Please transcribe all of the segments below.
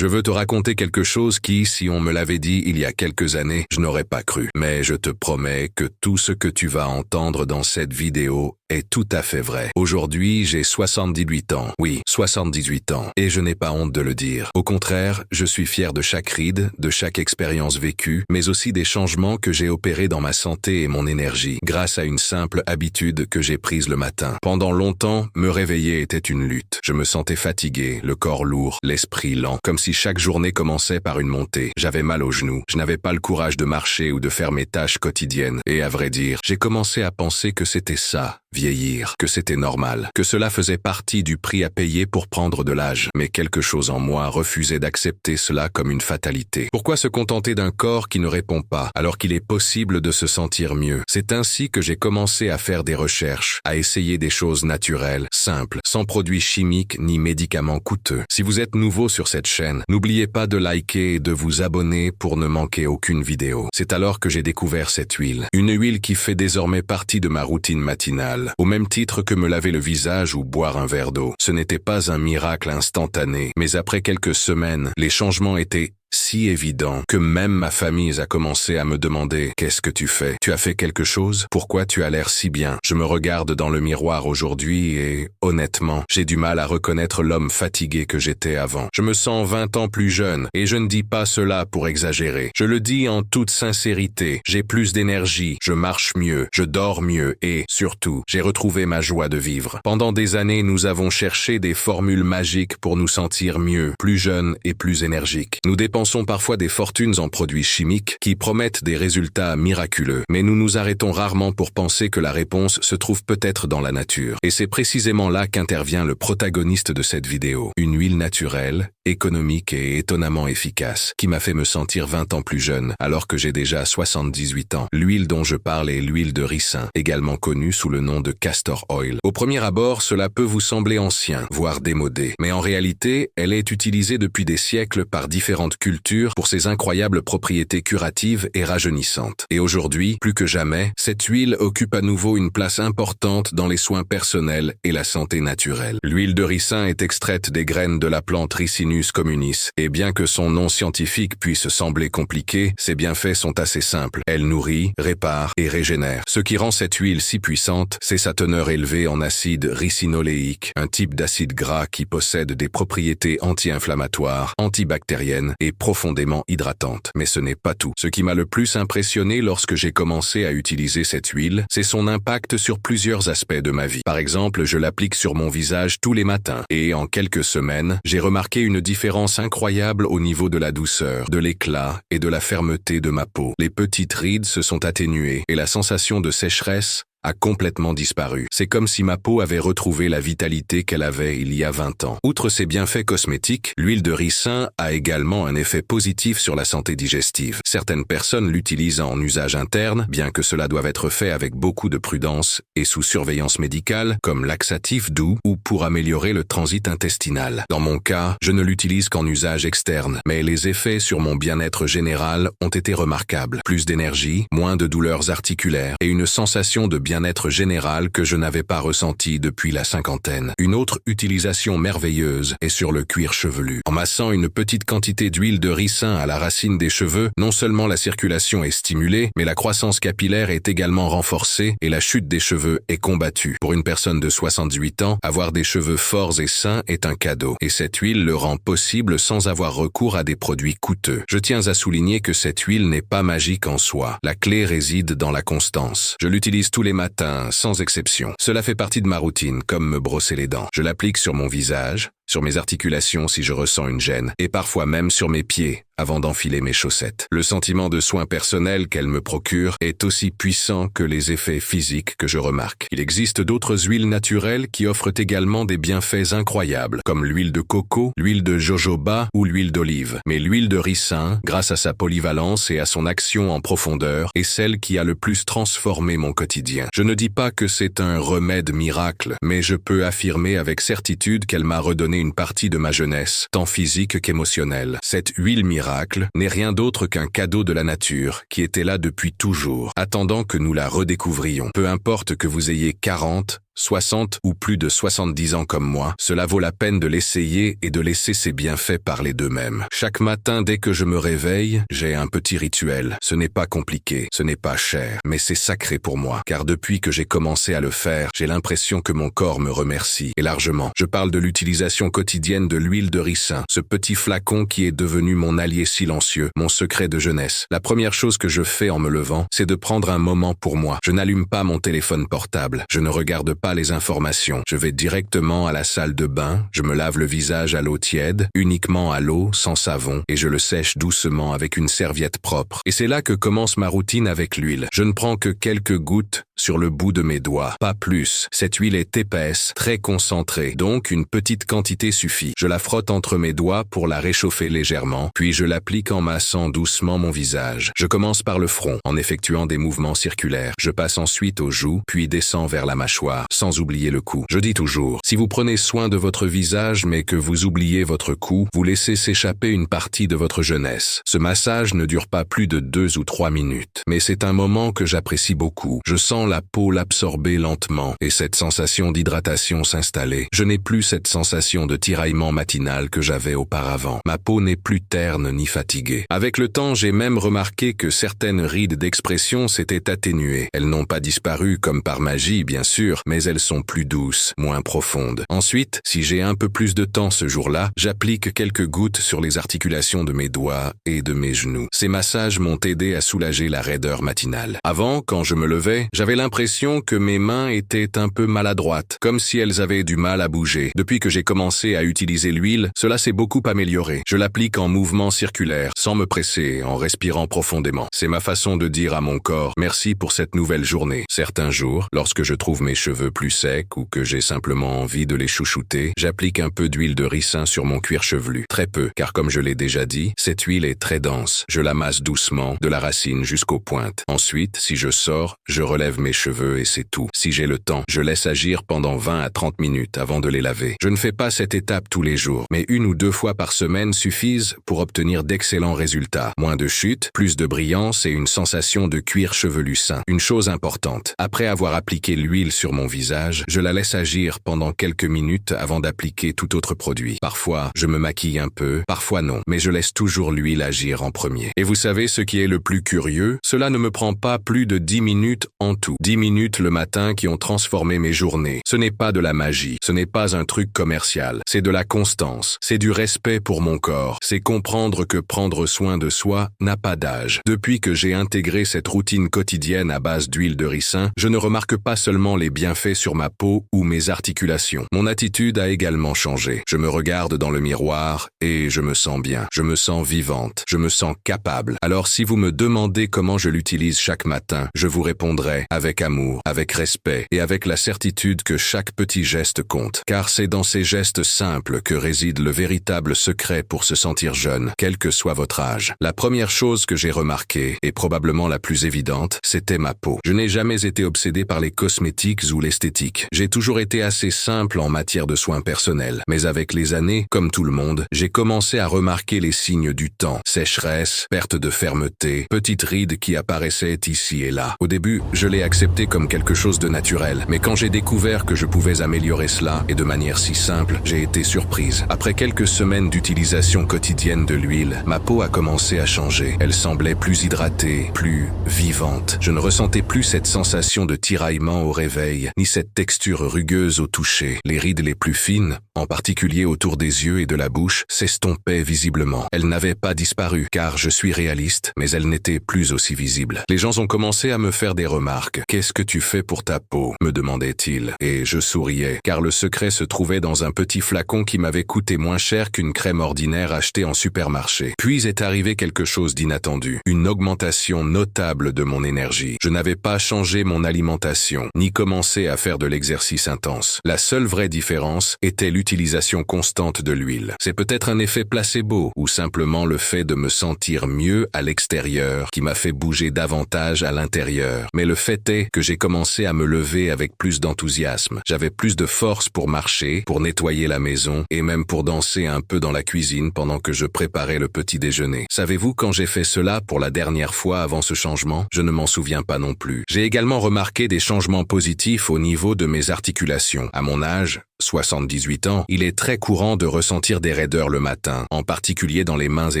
Je veux te raconter quelque chose qui, si on me l'avait dit il y a quelques années, je n'aurais pas cru. Mais je te promets que tout ce que tu vas entendre dans cette vidéo est tout à fait vrai. Aujourd'hui, j'ai 78 ans. Oui, 78 ans. Et je n'ai pas honte de le dire. Au contraire, je suis fier de chaque ride, de chaque expérience vécue, mais aussi des changements que j'ai opérés dans ma santé et mon énergie, grâce à une simple habitude que j'ai prise le matin. Pendant longtemps, me réveiller était une lutte. Je me sentais fatigué, le corps lourd, l'esprit lent, comme si chaque journée commençait par une montée. J'avais mal aux genoux. Je n'avais pas le courage de marcher ou de faire mes tâches quotidiennes. Et à vrai dire, j'ai commencé à penser que c'était ça, vieillir, que c'était normal, que cela faisait partie du prix à payer pour prendre de l'âge. Mais quelque chose en moi refusait d'accepter cela comme une fatalité. Pourquoi se contenter d'un corps qui ne répond pas, alors qu'il est possible de se sentir mieux? C'est ainsi que j'ai commencé à faire des recherches, à essayer des choses naturelles, simples, sans produits chimiques ni médicaments coûteux. Si vous êtes nouveau sur cette chaîne, n'oubliez pas de liker et de vous abonner pour ne manquer aucune vidéo. C'est alors que j'ai découvert cette huile. Une huile qui fait désormais partie de ma routine matinale, au même titre que me laver le visage ou boire un verre d'eau. Ce n'était pas un miracle instantané, mais après quelques semaines, les changements étaient si évident que même ma famille a commencé à me demander « Qu'est-ce que tu fais? Tu as fait quelque chose? Pourquoi tu as l'air si bien ?» Je me regarde dans le miroir aujourd'hui et, honnêtement, j'ai du mal à reconnaître l'homme fatigué que j'étais avant. Je me sens 20 ans plus jeune et je ne dis pas cela pour exagérer. Je le dis en toute sincérité. J'ai plus d'énergie, je marche mieux, je dors mieux et, surtout, j'ai retrouvé ma joie de vivre. Pendant des années, nous avons cherché des formules magiques pour nous sentir mieux, plus jeunes et plus énergiques. Nous dépensons parfois des fortunes en produits chimiques qui promettent des résultats miraculeux, mais nous nous arrêtons rarement pour penser que la réponse se trouve peut-être dans la nature. Et c'est précisément là qu'intervient le protagoniste de cette vidéo. Une huile naturelle, économique et étonnamment efficace, qui m'a fait me sentir 20 ans plus jeune, alors que j'ai déjà 78 ans. L'huile dont je parle est l'huile de ricin, également connue sous le nom de castor oil. Au premier abord, cela peut vous sembler ancien, voire démodé, mais en réalité, elle est utilisée depuis des siècles par différentes cultures pour ses incroyables propriétés curatives et rajeunissantes. Et aujourd'hui, plus que jamais, cette huile occupe à nouveau une place importante dans les soins personnels et la santé naturelle. L'huile de ricin est extraite des graines de la plante Ricinus communis, et bien que son nom scientifique puisse sembler compliqué, ses bienfaits sont assez simples. Elle nourrit, répare et régénère. Ce qui rend cette huile si puissante, c'est sa teneur élevée en acide ricinoléique, un type d'acide gras qui possède des propriétés anti-inflammatoires, antibactériennes et profondément hydratante. Mais ce n'est pas tout. Ce qui m'a le plus impressionné lorsque j'ai commencé à utiliser cette huile, c'est son impact sur plusieurs aspects de ma vie. Par exemple, je l'applique sur mon visage tous les matins et en quelques semaines, j'ai remarqué une différence incroyable au niveau de la douceur, de l'éclat et de la fermeté de ma peau. Les petites rides se sont atténuées et la sensation de sécheresse a complètement disparu. C'est comme si ma peau avait retrouvé la vitalité qu'elle avait il y a 20 ans. Outre ses bienfaits cosmétiques, l'huile de ricin a également un effet positif sur la santé digestive. Certaines personnes l'utilisent en usage interne, bien que cela doive être fait avec beaucoup de prudence et sous surveillance médicale, comme laxatif doux ou pour améliorer le transit intestinal. Dans mon cas, je ne l'utilise qu'en usage externe, mais les effets sur mon bien-être général ont été remarquables. Plus d'énergie, moins de douleurs articulaires et une sensation de bien-être général que je n'avais pas ressenti depuis la cinquantaine. Une autre utilisation merveilleuse est sur le cuir chevelu. En massant une petite quantité d'huile de ricin à la racine des cheveux, non seulement la circulation est stimulée, mais la croissance capillaire est également renforcée et la chute des cheveux est combattue. Pour une personne de 68 ans, avoir des cheveux forts et sains est un cadeau, et cette huile le rend possible sans avoir recours à des produits coûteux. Je tiens à souligner que cette huile n'est pas magique en soi. La clé réside dans la constance. Je l'utilise tous les matins, sans exception. Cela fait partie de ma routine, comme me brosser les dents. Je l'applique sur mon visage, sur mes articulations si je ressens une gêne, et parfois même sur mes pieds, avant d'enfiler mes chaussettes. Le sentiment de soin personnel qu'elle me procure est aussi puissant que les effets physiques que je remarque. Il existe d'autres huiles naturelles qui offrent également des bienfaits incroyables, comme l'huile de coco, l'huile de jojoba ou l'huile d'olive. Mais l'huile de ricin, grâce à sa polyvalence et à son action en profondeur, est celle qui a le plus transformé mon quotidien. Je ne dis pas que c'est un remède miracle, mais je peux affirmer avec certitude qu'elle m'a redonné une partie de ma jeunesse, tant physique qu'émotionnelle. Cette huile miracle n'est rien d'autre qu'un cadeau de la nature qui était là depuis toujours, attendant que nous la redécouvrions. Peu importe que vous ayez 40, 60 ou plus de 70 ans comme moi, cela vaut la peine de l'essayer et de laisser ses bienfaits parler d'eux-mêmes. Chaque matin, dès que je me réveille, j'ai un petit rituel. Ce n'est pas compliqué, ce n'est pas cher, mais c'est sacré pour moi, car depuis que j'ai commencé à le faire, j'ai l'impression que mon corps me remercie, et largement. Je parle de l'utilisation quotidienne de l'huile de ricin, ce petit flacon qui est devenu mon allié silencieux, mon secret de jeunesse. La première chose que je fais en me levant, c'est de prendre un moment pour moi. Je n'allume pas mon téléphone portable, je ne regarde pas les informations. Je vais directement à la salle de bain, je me lave le visage à l'eau tiède, uniquement à l'eau, sans savon, et je le sèche doucement avec une serviette propre. Et c'est là que commence ma routine avec l'huile. Je ne prends que quelques gouttes sur le bout de mes doigts, pas plus. Cette huile est épaisse, très concentrée, donc une petite quantité suffit. Je la frotte entre mes doigts pour la réchauffer légèrement, puis je l'applique en massant doucement mon visage. Je commence par le front, en effectuant des mouvements circulaires. Je passe ensuite aux joues, puis descends vers la mâchoire, sans oublier le cou. Je dis toujours, si vous prenez soin de votre visage mais que vous oubliez votre cou, vous laissez s'échapper une partie de votre jeunesse. Ce massage ne dure pas plus de 2 ou 3 minutes, mais c'est un moment que j'apprécie beaucoup. Je sens la peau l'absorber lentement et cette sensation d'hydratation s'installer. Je n'ai plus cette sensation de tiraillement matinal que j'avais auparavant. Ma peau n'est plus terne ni fatiguée. Avec le temps, j'ai même remarqué que certaines rides d'expression s'étaient atténuées. Elles n'ont pas disparu comme par magie, bien sûr, mais elles sont plus douces, moins profondes. Ensuite, si j'ai un peu plus de temps ce jour-là, j'applique quelques gouttes sur les articulations de mes doigts et de mes genoux. Ces massages m'ont aidé à soulager la raideur matinale. Avant, quand je me levais, j'avais l'impression que mes mains étaient un peu maladroites, comme si elles avaient du mal à bouger. Depuis que j'ai commencé à utiliser l'huile, cela s'est beaucoup amélioré. Je l'applique en mouvement circulaire, sans me presser, en respirant profondément. C'est ma façon de dire à mon corps, merci pour cette nouvelle journée. Certains jours, lorsque je trouve mes cheveux plus secs ou que j'ai simplement envie de les chouchouter, j'applique un peu d'huile de ricin sur mon cuir chevelu. Très peu, car comme je l'ai déjà dit, cette huile est très dense. Je la masse doucement, de la racine jusqu'aux pointes. Ensuite, si je sors, je relève mes cheveux et c'est tout. Si j'ai le temps, je laisse agir pendant 20 à 30 minutes avant de les laver. Je ne fais pas cette étape tous les jours, mais 1 ou 2 fois par semaine suffisent pour obtenir d'excellents résultats. Moins de chutes, plus de brillance et une sensation de cuir chevelu sain. Une chose importante, après avoir appliqué l'huile sur mon visage, je la laisse agir pendant quelques minutes avant d'appliquer tout autre produit. Parfois, je me maquille un peu, parfois non, mais je laisse toujours l'huile agir en premier. Et vous savez ce qui est le plus curieux? Cela ne me prend pas plus de 10 minutes en tout. 10 minutes le matin qui ont transformé mes journées. Ce n'est pas de la magie, ce n'est pas un truc commercial, c'est de la constance, c'est du respect pour mon corps, c'est comprendre que prendre soin de soi n'a pas d'âge. Depuis que j'ai intégré cette routine quotidienne à base d'huile de ricin, je ne remarque pas seulement les bienfaits sur ma peau ou mes articulations. Mon attitude a également changé. Je me regarde dans le miroir et je me sens bien, je me sens vivante, je me sens capable. Alors si vous me demandez comment je l'utilise chaque matin, je vous répondrai avec amour, avec respect et avec la certitude que chaque petit geste compte. Car c'est dans ces gestes simples que réside le véritable secret pour se sentir jeune, quel que soit votre âge. La première chose que j'ai remarquée, et probablement la plus évidente, c'était ma peau. Je n'ai jamais été obsédé par les cosmétiques ou l'esthétique. J'ai toujours été assez simple en matière de soins personnels. Mais avec les années, comme tout le monde, j'ai commencé à remarquer les signes du temps. Sécheresse, perte de fermeté, petites rides qui apparaissaient ici et là. Au début, je l'ai accepté comme quelque chose de naturel. Mais quand j'ai découvert que je pouvais améliorer cela, et de manière si simple, j'ai été surprise. Après quelques semaines d'utilisation quotidienne de l'huile, ma peau a commencé à changer. Elle semblait plus hydratée, plus vivante. Je ne ressentais plus cette sensation de tiraillement au réveil, ni cette texture rugueuse au toucher. Les rides les plus fines, en particulier autour des yeux et de la bouche, s'estompaient visiblement. Elles n'avaient pas disparu, car je suis réaliste, mais elles n'étaient plus aussi visibles. Les gens ont commencé à me faire des remarques. « Qu'est-ce que tu fais pour ta peau ?» me demandaient-ils. Et je souriais, car le secret se trouvait dans un petit flacon qui m'avait coûté moins cher qu'une crème ordinaire achetée en supermarché. Puis est arrivé quelque chose d'inattendu, une augmentation notable de mon énergie. Je n'avais pas changé mon alimentation, ni commencé à faire de l'exercice intense. La seule vraie différence était l'utilisation constante de l'huile. C'est peut-être un effet placebo, ou simplement le fait de me sentir mieux à l'extérieur qui m'a fait bouger davantage à l'intérieur. Mais le fait est que j'ai commencé à me lever avec plus d'enthousiasme. J'avais plus de force pour marcher, pour nettoyer la maison, et même pour danser un peu dans la cuisine pendant que je préparais le petit déjeuner. Savez-vous quand j'ai fait cela pour la dernière fois avant ce changement? Je ne m'en souviens pas non plus. J'ai également remarqué des changements positifs au au niveau de mes articulations. À mon âge, 78 ans, il est très courant de ressentir des raideurs le matin, en particulier dans les mains et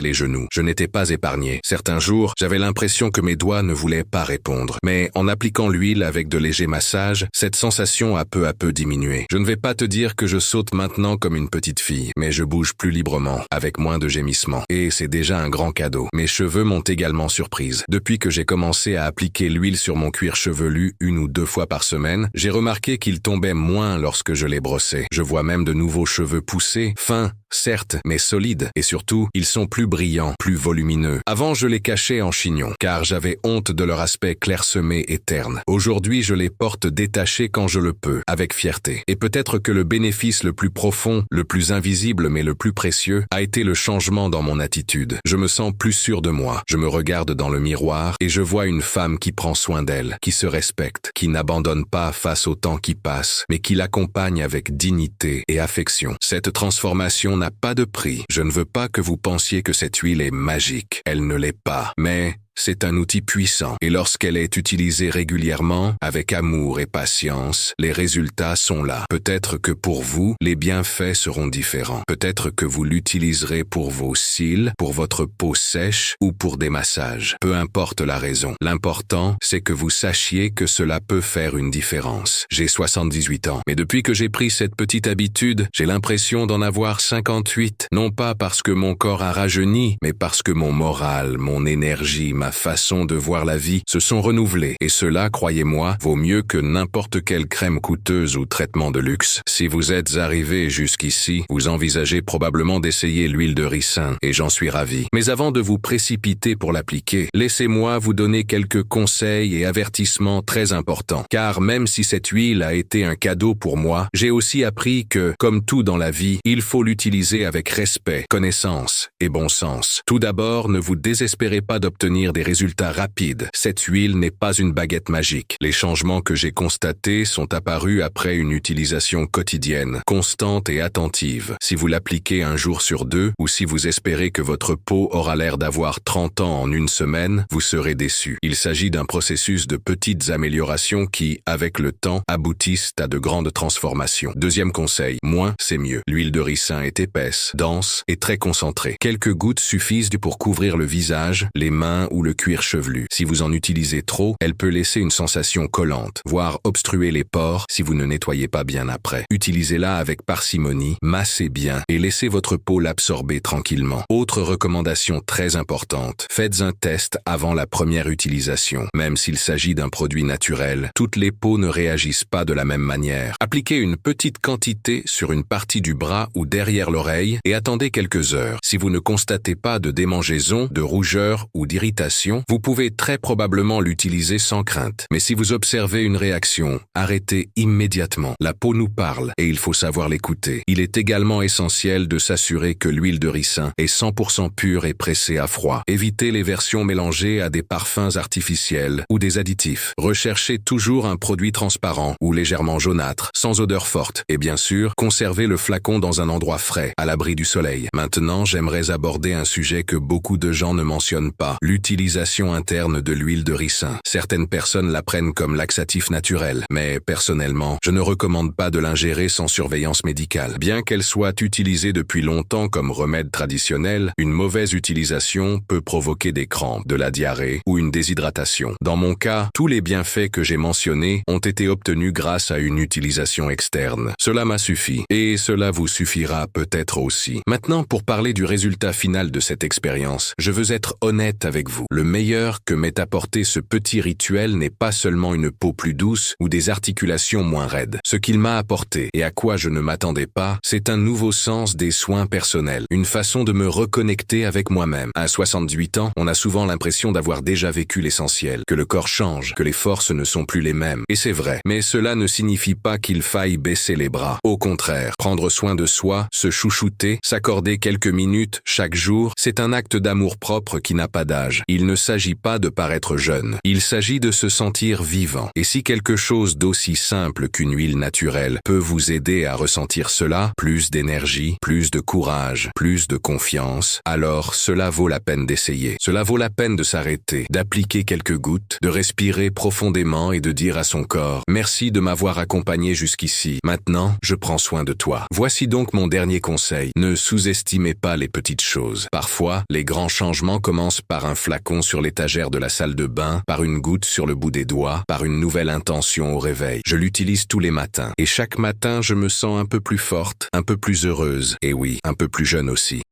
les genoux. Je n'étais pas épargné. Certains jours, j'avais l'impression que mes doigts ne voulaient pas répondre. Mais en appliquant l'huile avec de légers massages, cette sensation a peu à peu diminué. Je ne vais pas te dire que je saute maintenant comme une petite fille, mais je bouge plus librement, avec moins de gémissements. Et c'est déjà un grand cadeau. Mes cheveux m'ont également surprise. Depuis que j'ai commencé à appliquer l'huile sur mon cuir chevelu 1 ou 2 fois par semaine, j'ai remarqué qu'il tombait moins lorsque je les brossais. Je vois même de nouveaux cheveux pousser, fins, certes, mais solides, et surtout, ils sont plus brillants, plus volumineux. Avant, je les cachais en chignon, car j'avais honte de leur aspect clairsemé et terne. Aujourd'hui, je les porte détachés quand je le peux, avec fierté. Et peut-être que le bénéfice le plus profond, le plus invisible mais le plus précieux, a été le changement dans mon attitude. Je me sens plus sûr de moi, je me regarde dans le miroir, et je vois une femme qui prend soin d'elle, qui se respecte, qui n'abandonne pas face au temps qui passe, mais qui l'accompagne avec dignité et affection. Cette transformation n'a pas de prix. Je ne veux pas que vous pensiez que cette huile est magique. Elle ne l'est pas. Mais c'est un outil puissant et lorsqu'elle est utilisée régulièrement, avec amour et patience, les résultats sont là. Peut-être que pour vous, les bienfaits seront différents. Peut-être que vous l'utiliserez pour vos cils, pour votre peau sèche ou pour des massages. Peu importe la raison. L'important, c'est que vous sachiez que cela peut faire une différence. J'ai 78 ans, mais depuis que j'ai pris cette petite habitude, j'ai l'impression d'en avoir 58. Non pas parce que mon corps a rajeuni, mais parce que mon moral, mon énergie, ma façon de voir la vie se sont renouvelées. Et cela, croyez-moi, vaut mieux que n'importe quelle crème coûteuse ou traitement de luxe. Si vous êtes arrivé jusqu'ici, vous envisagez probablement d'essayer l'huile de ricin, et j'en suis ravi. Mais avant de vous précipiter pour l'appliquer, laissez-moi vous donner quelques conseils et avertissements très importants. Car même si cette huile a été un cadeau pour moi, j'ai aussi appris que, comme tout dans la vie, il faut l'utiliser avec respect, connaissance et bon sens. Tout d'abord, ne vous désespérez pas d'obtenir des résultats rapides. Cette huile n'est pas une baguette magique. Les changements que j'ai constatés sont apparus après une utilisation quotidienne, constante et attentive. Si vous l'appliquez un jour sur 2, ou si vous espérez que votre peau aura l'air d'avoir 30 ans en une semaine, vous serez déçu. Il s'agit d'un processus de petites améliorations qui, avec le temps, aboutissent à de grandes transformations. Deuxième conseil, moins c'est mieux. L'huile de ricin est épaisse, dense et très concentrée. Quelques gouttes suffisent pour couvrir le visage, les mains ou le cuir chevelu. Si vous en utilisez trop, elle peut laisser une sensation collante, voire obstruer les pores si vous ne nettoyez pas bien après. Utilisez-la avec parcimonie, massez bien et laissez votre peau l'absorber tranquillement. Autre recommandation très importante, faites un test avant la première utilisation. Même s'il s'agit d'un produit naturel, toutes les peaux ne réagissent pas de la même manière. Appliquez une petite quantité sur une partie du bras ou derrière l'oreille et attendez quelques heures. Si vous ne constatez pas de démangeaison, de rougeur ou d'irritation, vous pouvez très probablement l'utiliser sans crainte. Mais si vous observez une réaction, arrêtez immédiatement. La peau nous parle et il faut savoir l'écouter. Il est également essentiel de s'assurer que l'huile de ricin est 100% pure et pressée à froid. Évitez les versions mélangées à des parfums artificiels ou des additifs. Recherchez toujours un produit transparent ou légèrement jaunâtre, sans odeur forte. Et bien sûr, conservez le flacon dans un endroit frais, à l'abri du soleil. Maintenant, j'aimerais aborder un sujet que beaucoup de gens ne mentionnent pas, l'utilisation interne de l'huile de ricin. Certaines personnes la prennent comme laxatif naturel, mais personnellement, je ne recommande pas de l'ingérer sans surveillance médicale. Bien qu'elle soit utilisée depuis longtemps comme remède traditionnel, une mauvaise utilisation peut provoquer des crampes, de la diarrhée ou une déshydratation. Dans mon cas, tous les bienfaits que j'ai mentionnés ont été obtenus grâce à une utilisation externe. Cela m'a suffi, et cela vous suffira peut-être aussi. Maintenant, pour parler du résultat final de cette expérience, je veux être honnête avec vous. Le meilleur que m'ait apporté ce petit rituel n'est pas seulement une peau plus douce ou des articulations moins raides. Ce qu'il m'a apporté, et à quoi je ne m'attendais pas, c'est un nouveau sens des soins personnels, une façon de me reconnecter avec moi-même. À 68 ans, on a souvent l'impression d'avoir déjà vécu l'essentiel, que le corps change, que les forces ne sont plus les mêmes. Et c'est vrai, mais cela ne signifie pas qu'il faille baisser les bras. Au contraire, prendre soin de soi, se chouchouter, s'accorder quelques minutes chaque jour, c'est un acte d'amour-propre qui n'a pas d'âge. Il ne s'agit pas de paraître jeune, il s'agit de se sentir vivant. Et si quelque chose d'aussi simple qu'une huile naturelle peut vous aider à ressentir cela, plus d'énergie, plus de courage, plus de confiance, alors cela vaut la peine d'essayer. Cela vaut la peine de s'arrêter, d'appliquer quelques gouttes, de respirer profondément et de dire à son corps « Merci de m'avoir accompagné jusqu'ici. Maintenant, je prends soin de toi. » Voici donc mon dernier conseil. Ne sous-estimez pas les petites choses. Parfois, les grands changements commencent par un flacon sur l'étagère de la salle de bain, par une goutte sur le bout des doigts, par une nouvelle intention au réveil. Je l'utilise tous les matins. Et chaque matin, je me sens un peu plus forte, un peu plus heureuse, et oui, un peu plus jeune aussi.